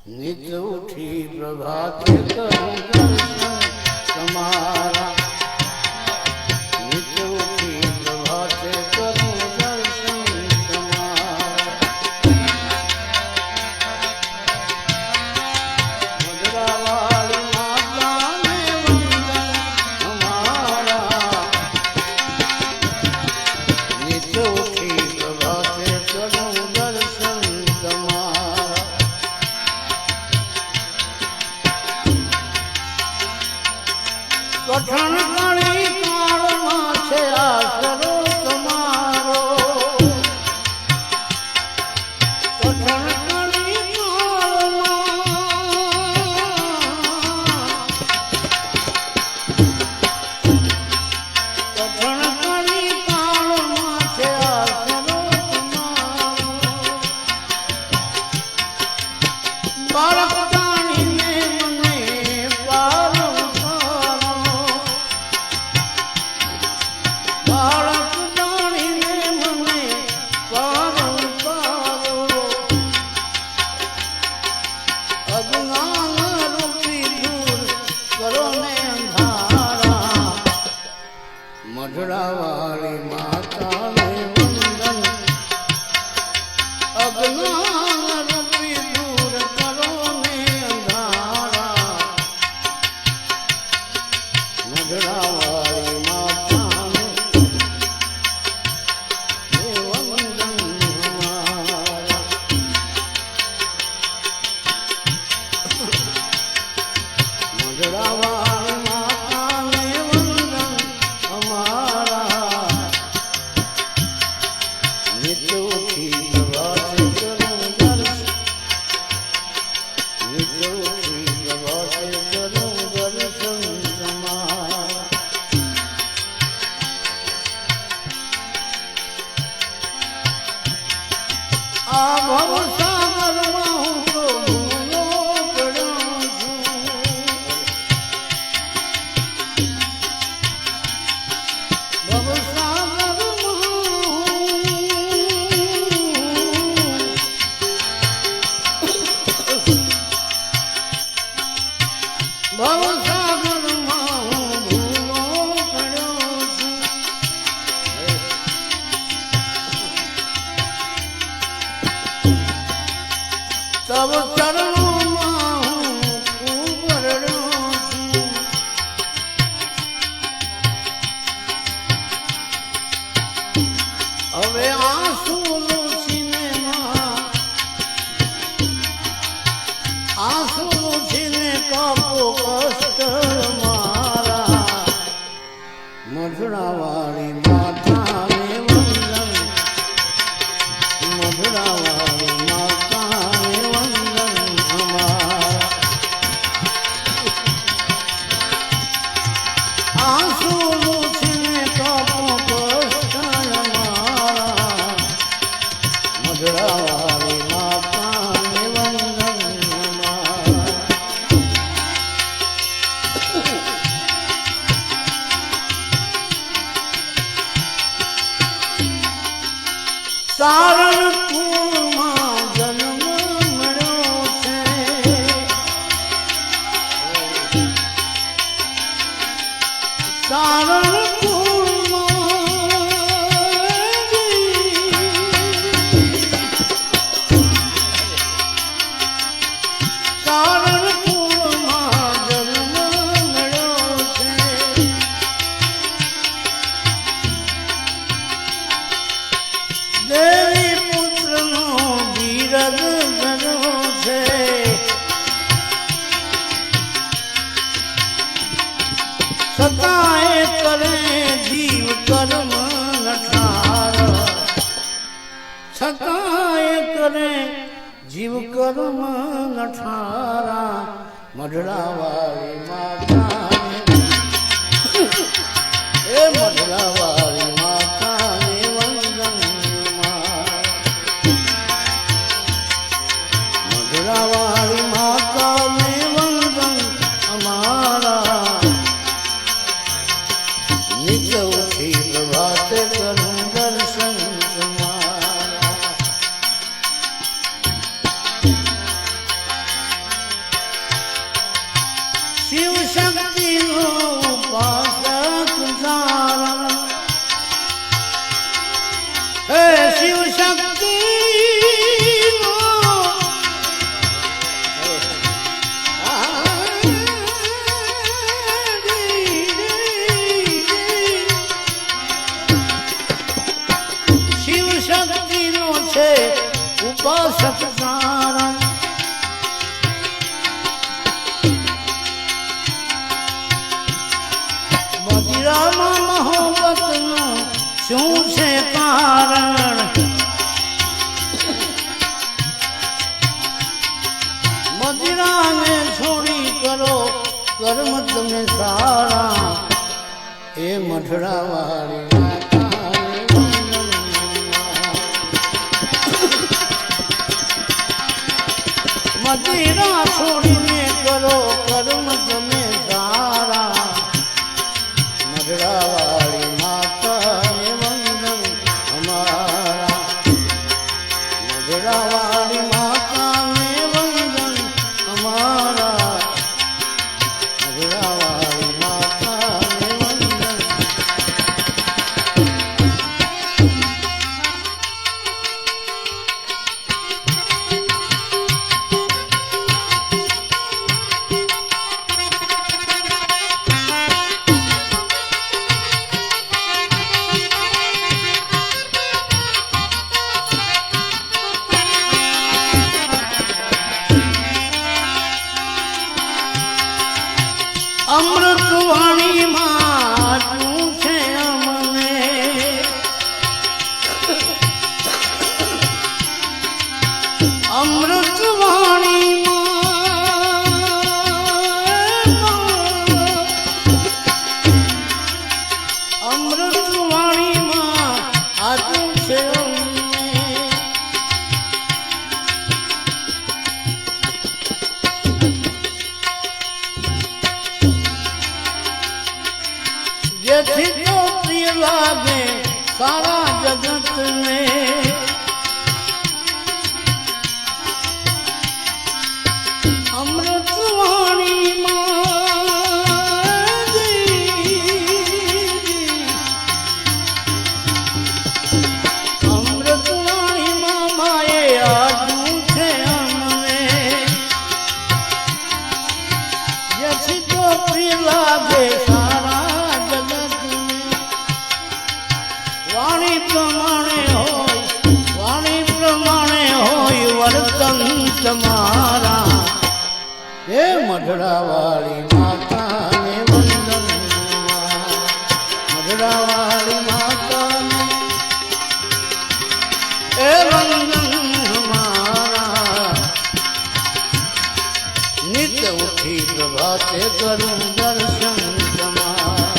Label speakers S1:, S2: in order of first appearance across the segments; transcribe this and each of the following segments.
S1: नित्य उठी प्रभात करूं છે ઉપાસક સારા મદિરામાં મોહબ્બતનું શું છે કારણ મદિરાને છોડી કરો કર્મ તમે સારા એ મઠડાવાળી મદિરા છોડીને કરો કર્મ તમે સારા મઢડાવાળી માતાને વંદન અમારા મઢડાવાળી માતાને વંદન અમારા મઢડાવાળી માતાને વંદન અમૃતવાણીમાં શું છે અમને અમૃતવાણીમાં આ શું છે અમને જેથી તો પ્રિય લાગે સારા જગત ને અમૃતવાણીમાં માએ આટલું છે અમને જેથી તો પ્રિય લાગે વાણી પ્રમાણે હોય વર્તન તમારા હે મઢડાવાળી માતાને વંદન મઢડાવાળી માતાને હે વંદન મારા નિત્ય ઉઠી પ્રભાતે કરું દર્શન તમારા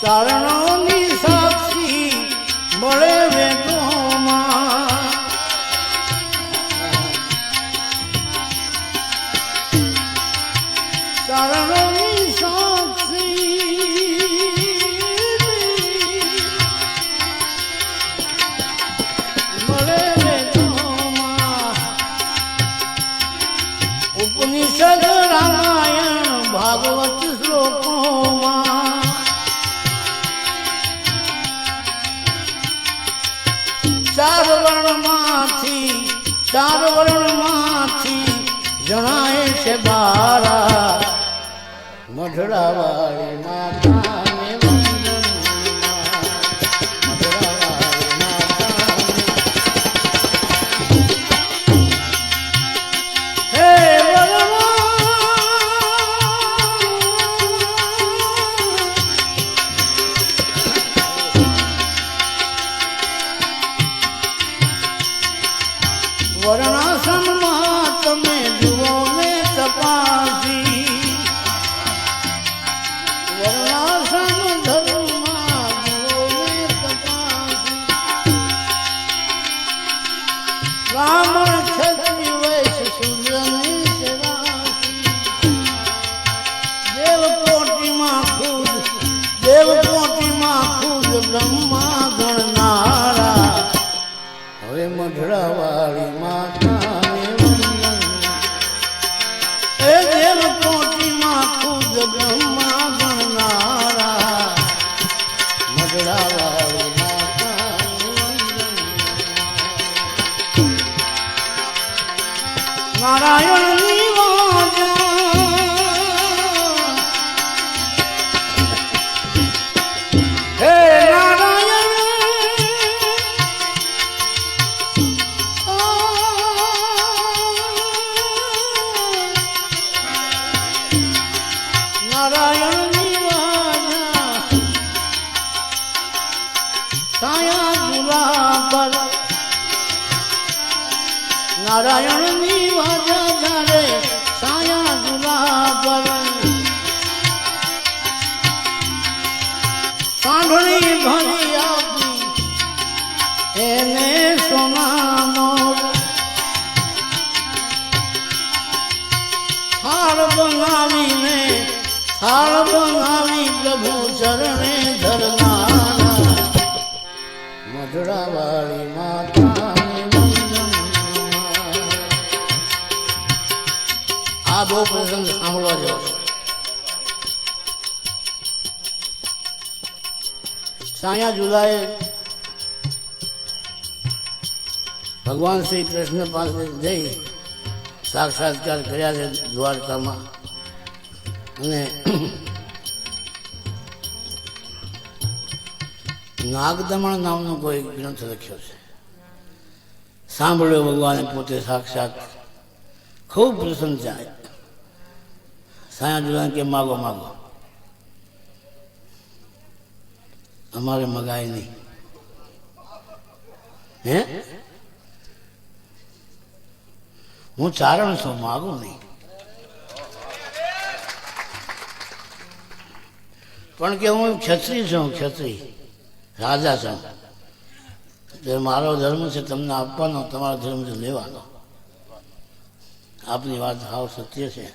S1: ચારણોની સાક્ષી મળે વેદોમાં ચારણોની સાક્ષી મળે વેદોમાં ઉપનિષદ રામાયણ ભાગવત શ્લોકોમાં ચાર વર્ણમાંથી જણાય છે બારા મઢડાવાળી માતાને વંદન મઢડાવાળી માતાને હે વર્ણાસનમાં તમે જુઓ ને તપાસી વર્ણાસન ધર્મમાં જુઓ ને તપાસી બ્રાહ્મણ ક્ષત્રિય વૈશ્ય શૂદ્રની સેવાસી દેવકોટીમાં ખુદ બ્રહ્મા ગણનારા હવે મઢડાવાળી માતાને વંદન એ દેવકોટીમાં ખુદ બ્રહ્મા ગણનારા મઢડાવાળી માતાને વંદન નારાયણની વાજા ઝૂલા પર નારાયણની વાજા જાણે સાયા ઝૂલા પર સાંભળી ભરી આપી એને સોના મોર હાર બનાવીને હાર બનાવી પ્રભુ ચરણે ધરનારા મધુરાવાળી માતાને વંદન. આ બહુ પ્રસંગ સાંભળવા જેવો છે. સાયા ઝૂલાએ ભગવાન શ્રી કૃષ્ણ પાસે જઈ સાક્ષાત્કાર કર્યા છે દ્વારકામાં. અને નાગદમણ નામનો કોઈ ગ્રંથ લખ્યો છે. સાંભળ્યો ભગવાને પોતે સાક્ષાત. ખૂબ પ્રસન્ન થાય. સાયા ઝૂલાને કે માગો માગો, અમારે મગાય નહીં. હે હું ચારણ છું, માગું નહીં. પણ કે હું ક્ષત્રિય છું, ક્ષત્રિય રાજા છું. એટલે મારો ધર્મ છે તમને આપવાનો, તમારો ધર્મ છે લેવાનો. આપની વાત હાવ સત્ય છે.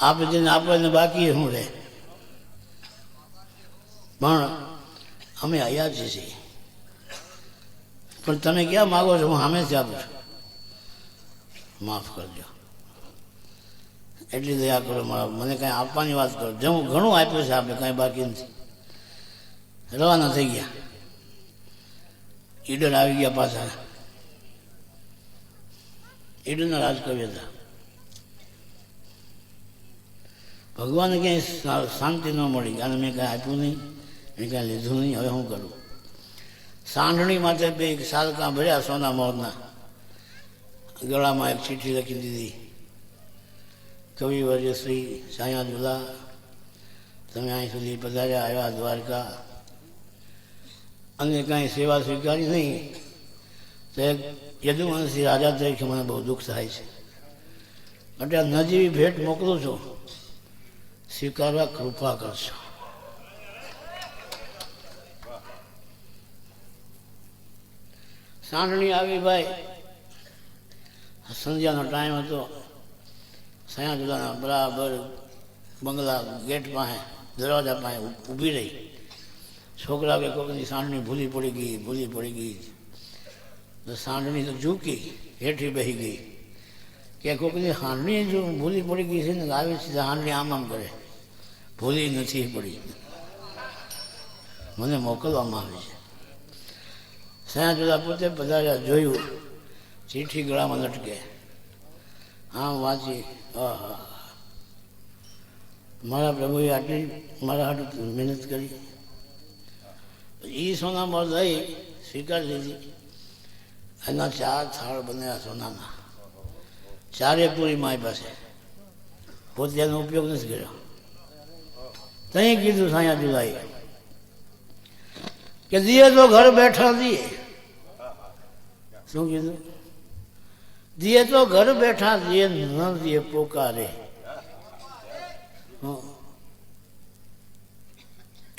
S1: આપે જેને આપણને બાકી શું રહે? પણ અમે અયાચી છીએ. પણ તમે ક્યાં માગો છો? હું સામેથી આપું છું. માફ કરજો, એટલી દયા કરો મારા. મને કાંઈ આપવાની વાત કરો. જે હું ઘણું આપ્યું છે આપણે, કાંઈ બાકી નથી. રવાના થઈ ગયા. ઈડર આવી ગયા પાછા. ઈડરના રાજકવિ હતા. ભગવાનને ક્યાંય શાંતિ ન મળી. અને મેં કાંઈ આપ્યું નહીં, મેં કાંઈ લીધું નહીં. હવે શું કરું? સાંઢણી માટે બે સાલકા ભર્યા સોના મોરના. ગળામાં એક ચીઠી લખી દીધી. કવિવર્ય શ્રી સાયા ઝૂલા, તમે અહીં સુધી પધાર્યા આવ્યા દ્વારકા, અને કાંઈ સેવા સ્વીકારી નહીં, તો એક યદુવંશી રાજા તરીકે મને બહુ દુઃખ થાય છે. એટલે આ નજીવી ભેટ મોકલું છું, સ્વીકારવા કૃપા કરશો. સાંઢણી આવી ભાઈ. સંધ્યાનો ટાઈમ હતો. સાયા ઝૂલાના બરાબર બંગલા ગેટ પાસે, દરવાજા પાસે ઊભી રહી. છોકરા કે કોઈની સાંઢણી ભૂલી પડી ગઈ. તો સાંઢણી તો ઝૂકી હેઠી બેસી ગઈ. કે કોઈની સાંઢણી જો ભૂલી પડી ગઈ છે ને, આવે છે સાંઢણી આમ કરે, ભૂલી નથી પડી, મને મોકલવામાં આવી છે. સાયા ઝૂલા પોતે પધાર્યા. જોયું ચીઠી ગળામાં લટકે. આમ વાંચી, મારા પ્રભુએ આટલી મારા હાટું મહેનત કરી. એ સોનામાં લઈ સ્વીકારી લીધી. એના 4 થાળ બન્યા સોનાના. 4 પૂરી મારી પાસે. પોતે એનો ઉપયોગ નથી કર્યો. તઈ કીધું સાયા ઝૂલાએ કે દિયે તો ઘર બેઠા દિયે. શું કીધું? દિયે તો ઘર બેઠા દિયે, ન દિયે પોકારે.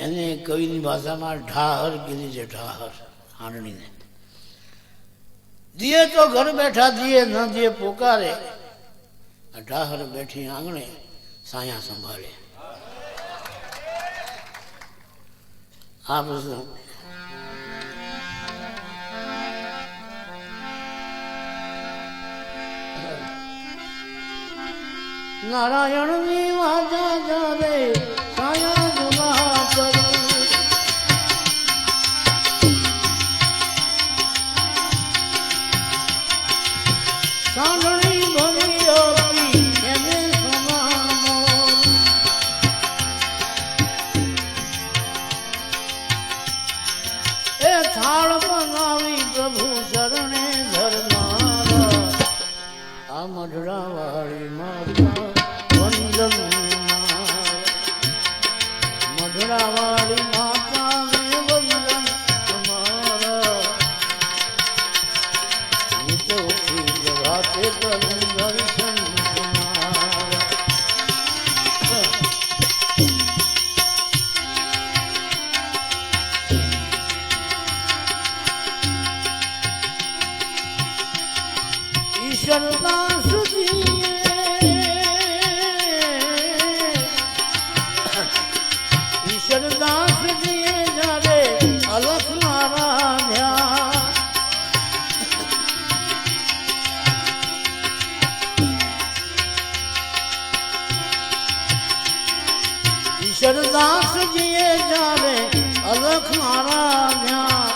S1: એને કવિની ભાષામાં ઢાહર કીધી છે. ઢાહર હાંડણીને. દિયે તો ઘર બેઠા દિયે, ન દિયે પોકારે. ઢાહર બેઠી આંગણે સાયા સંભાળે. આ પ્રશ્ન નારાયણની વાજા જાણે સાયા ઝૂલા પર. સાંઢણી ભરી આપી એને સોના મોર. એ થાળ બનાવી પ્રભુ ચરણે ધરનારા આ મઢડાવાળી માતા વંદન. મઢડાવાળી માતાને વંદન તમારા. શરદાસ જીએ જાવે અલખ મારા ધ્યાન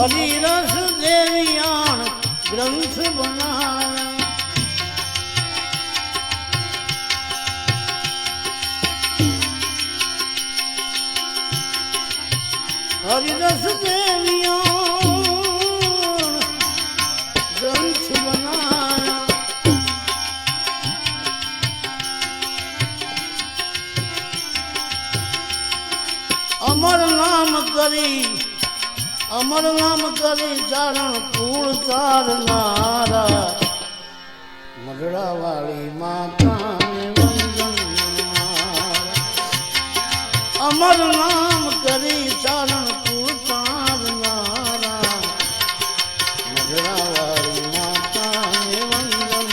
S1: હરિરસ દેવિયાણ ગ્રંથ બનાયા હરિરસ દેવિયાણ ગ્રંથ બનાયા અમર નામ કરી ચારણ કુળ તારનારા મઢડા વાળી માતાને વંદન અમર નામ કરી ચારણ કુળ તારનારા મઢડા વાળી માતાને વંદન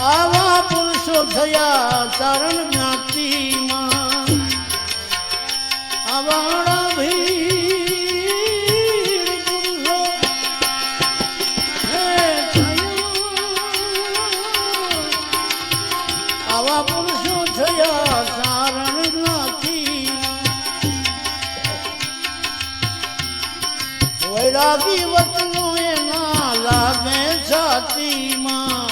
S1: આવા પુરુષો થયા ચારણ જ્ઞાતિમાં આવાળા ભીડ પુરુષો હે આવા પુરુષો થયા ચારણ જ્ઞાતિમાં વૈરાગી વતનો એના લાગે છાતીમાં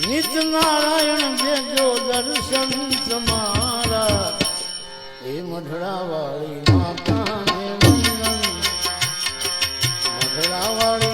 S1: નિત નારાયણ દેજો દર્શન તમારા એ મઢડા વાળી માતાને વંદન મઢડા વાળી